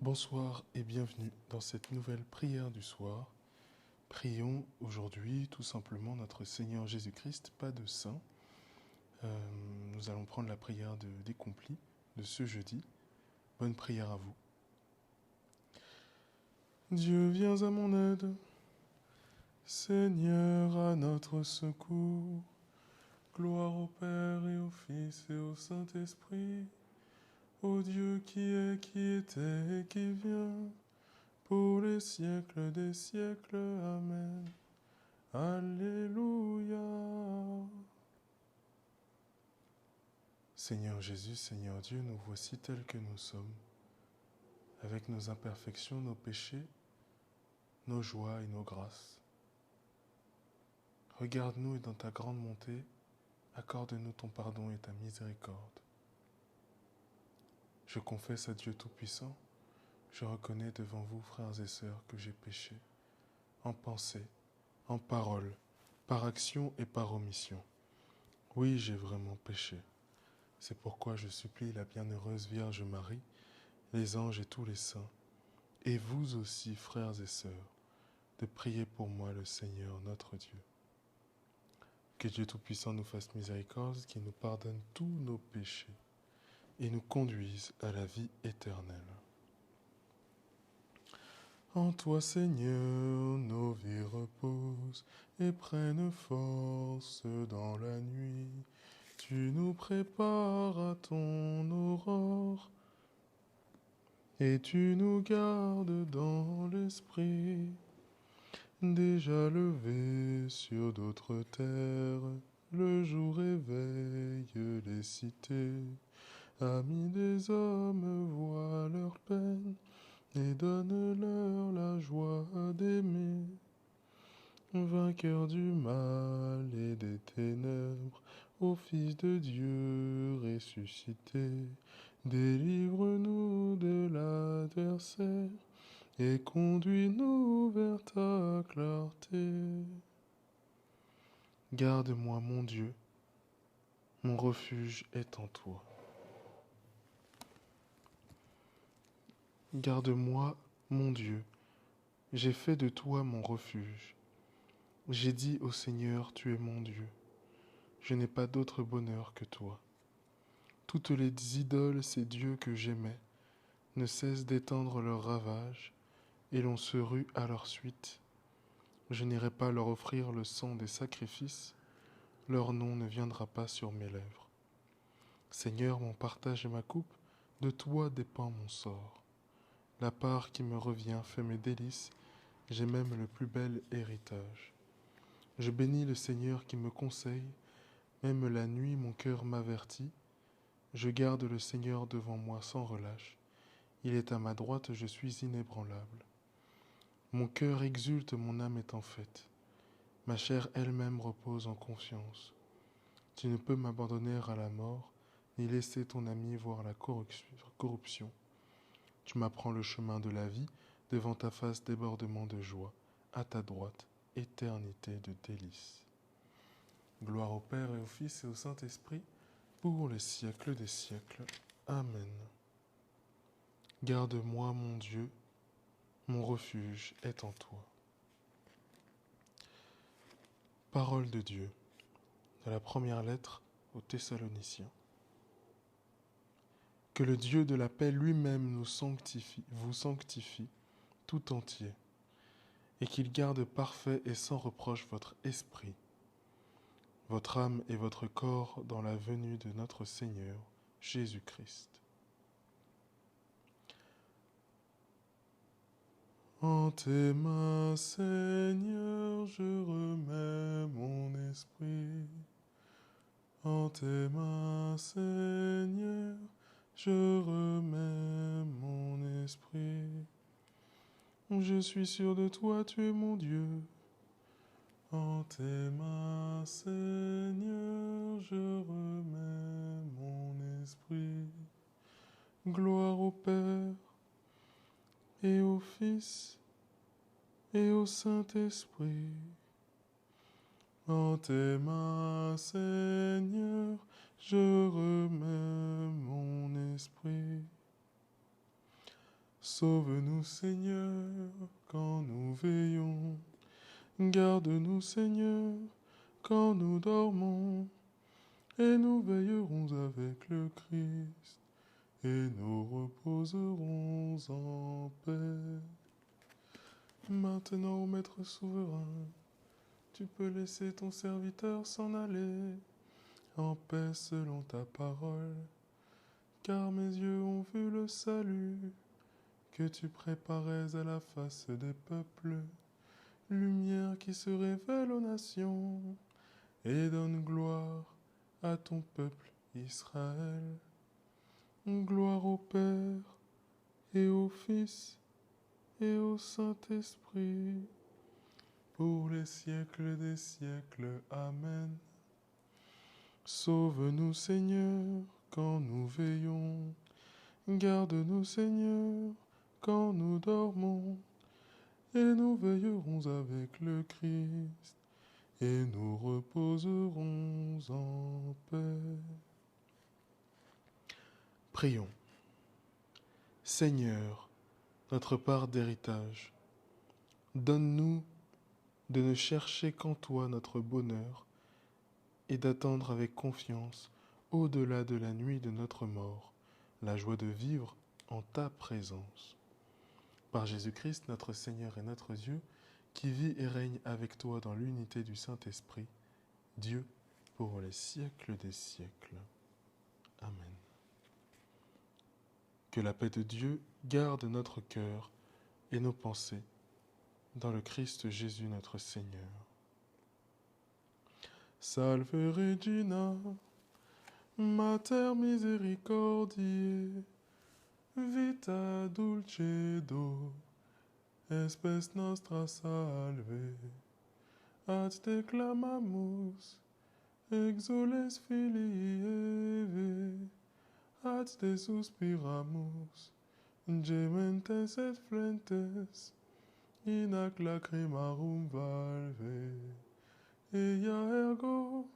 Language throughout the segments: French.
Bonsoir et bienvenue dans cette nouvelle prière du soir. Prions aujourd'hui tout simplement notre Seigneur Jésus-Christ, pas de saint. Nous allons prendre la prière des complis de ce jeudi. Bonne prière à vous. Dieu, viens à mon aide. Seigneur, à notre secours. Gloire au Père et au Fils et au Saint-Esprit. Ô Dieu qui est, qui était et qui vient, pour les siècles des siècles. Amen. Alléluia. Seigneur Jésus, Seigneur Dieu, nous voici tels que nous sommes, avec nos imperfections, nos péchés, nos joies et nos grâces. Regarde-nous et dans ta grande bonté, accorde-nous ton pardon et ta miséricorde. Je confesse à Dieu Tout-Puissant, je reconnais devant vous, frères et sœurs, que j'ai péché, en pensée, en parole, par action et par omission. Oui, j'ai vraiment péché. C'est pourquoi je supplie la bienheureuse Vierge Marie, les anges et tous les saints, et vous aussi, frères et sœurs, de prier pour moi le Seigneur notre Dieu. Que Dieu Tout-Puissant nous fasse miséricorde, qu'il nous pardonne tous nos péchés et nous conduise à la vie éternelle. En toi, Seigneur, nos vies reposent et prennent force dans la nuit. Tu nous prépares à ton aurore et tu nous gardes dans l'esprit. Déjà levé sur d'autres terres, le jour éveille les cités. Amis des hommes, voient leur peine et donne-leur la joie d'aimer. Vainqueur du mal et des ténèbres, ô Fils de Dieu ressuscité, délivre-nous de l'adversaire et conduis-nous vers ta clarté. Garde-moi, mon Dieu, mon refuge est en toi. Garde-moi, mon Dieu, j'ai fait de toi mon refuge. J'ai dit au Seigneur, tu es mon Dieu. Je n'ai pas d'autre bonheur que toi. Toutes les idoles, ces dieux que j'aimais, ne cessent d'étendre leurs ravages, et l'on se rue à leur suite. Je n'irai pas leur offrir le sang des sacrifices, leur nom ne viendra pas sur mes lèvres. Seigneur, mon partage et ma coupe, de toi dépend mon sort. La part qui me revient fait mes délices, j'ai même le plus bel héritage. Je bénis le Seigneur qui me conseille, même la nuit mon cœur m'avertit. Je garde le Seigneur devant moi sans relâche. Il est à ma droite, je suis inébranlable. Mon cœur exulte, mon âme est en fête. Ma chair elle-même repose en confiance. Tu ne peux m'abandonner à la mort, ni laisser ton ami voir la corruption. Tu m'apprends le chemin de la vie, devant ta face débordement de joie, à ta droite, éternité de délices. Gloire au Père et au Fils et au Saint-Esprit, pour les siècles des siècles. Amen. Garde-moi, mon Dieu, mon refuge est en toi. Parole de Dieu, de la première lettre aux Thessaloniciens. Que le Dieu de la paix lui-même vous sanctifie tout entier, et qu'il garde parfait et sans reproche votre esprit, votre âme et votre corps dans la venue de notre Seigneur Jésus-Christ. En tes mains, Seigneur, je remets mon esprit. En tes mains, Seigneur, je remets mon esprit. Je suis sûr de toi, tu es mon Dieu. En tes mains, Seigneur, je remets mon esprit. Gloire au Père et au Fils et au Saint-Esprit. En tes mains, Seigneur, je remets mon esprit. Sauve-nous, Seigneur, quand nous veillons. Garde-nous, Seigneur, quand nous dormons. Et nous veillerons avec le Christ, et nous reposerons en paix. Maintenant, Maître souverain, tu peux laisser ton serviteur s'en aller, en paix selon ta parole, car mes yeux ont vu le salut que tu préparais à la face des peuples, lumière qui se révèle aux nations et donne gloire à ton peuple Israël. Gloire au Père et au Fils et au Saint-Esprit, pour les siècles des siècles. Amen. Sauve-nous, Seigneur, quand nous veillons. Garde-nous, Seigneur, quand nous dormons. Et nous veillerons avec le Christ, et nous reposerons en paix. Prions. Seigneur, notre part d'héritage, donne-nous de ne chercher qu'en toi notre bonheur et d'attendre avec confiance, au-delà de la nuit de notre mort, la joie de vivre en ta présence. Par Jésus-Christ, notre Seigneur et notre Dieu, qui vit et règne avec toi dans l'unité du Saint-Esprit, Dieu pour les siècles des siècles. Amen. Que la paix de Dieu garde notre cœur et nos pensées dans le Christ Jésus notre Seigneur. Salve Regina, Mater misericordiae, vita dulcedo, espes nostra salve. Ad te clamamus, exules filii Eve, ad te suspiramus, gementes et flentes, in ac lacrimarum valve. Ea ergo,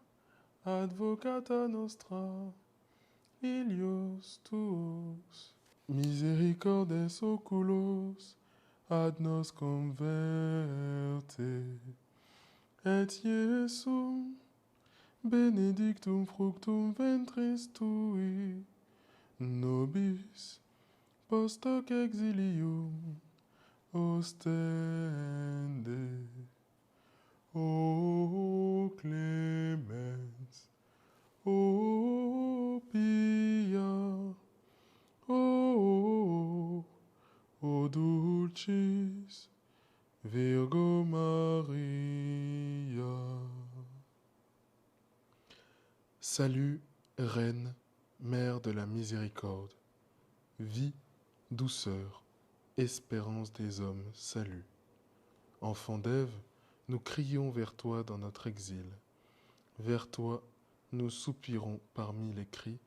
advocata nostra, ilios tuos, misericordes oculos, ad nos converte. Et Iesum, benedictum fructum ventris tui, nobis post hoc exilium ostende. O clemens, o pia, o dulcis Virgo Maria. Salut, Reine, Mère de la Miséricorde, vie, douceur, espérance des hommes, salut. Enfant d'Ève, nous crions vers toi dans notre exil. Vers toi, nous soupirons parmi les cris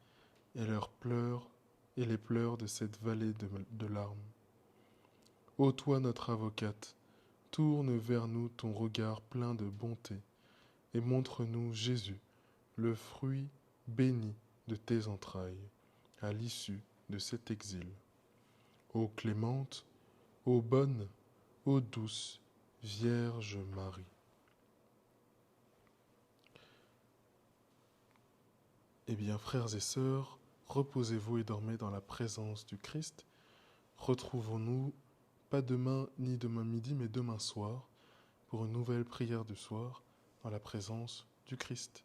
et leurs pleurs et les pleurs de cette vallée de larmes. Ô toi, notre avocate, tourne vers nous ton regard plein de bonté et montre-nous Jésus, le fruit béni de tes entrailles, à l'issue de cet exil. Ô clémente, ô bonne, ô douce Vierge Marie. Eh bien, frères et sœurs, reposez-vous et dormez dans la présence du Christ. Retrouvons-nous, pas demain ni demain midi, mais demain soir, pour une nouvelle prière du soir, dans la présence du Christ.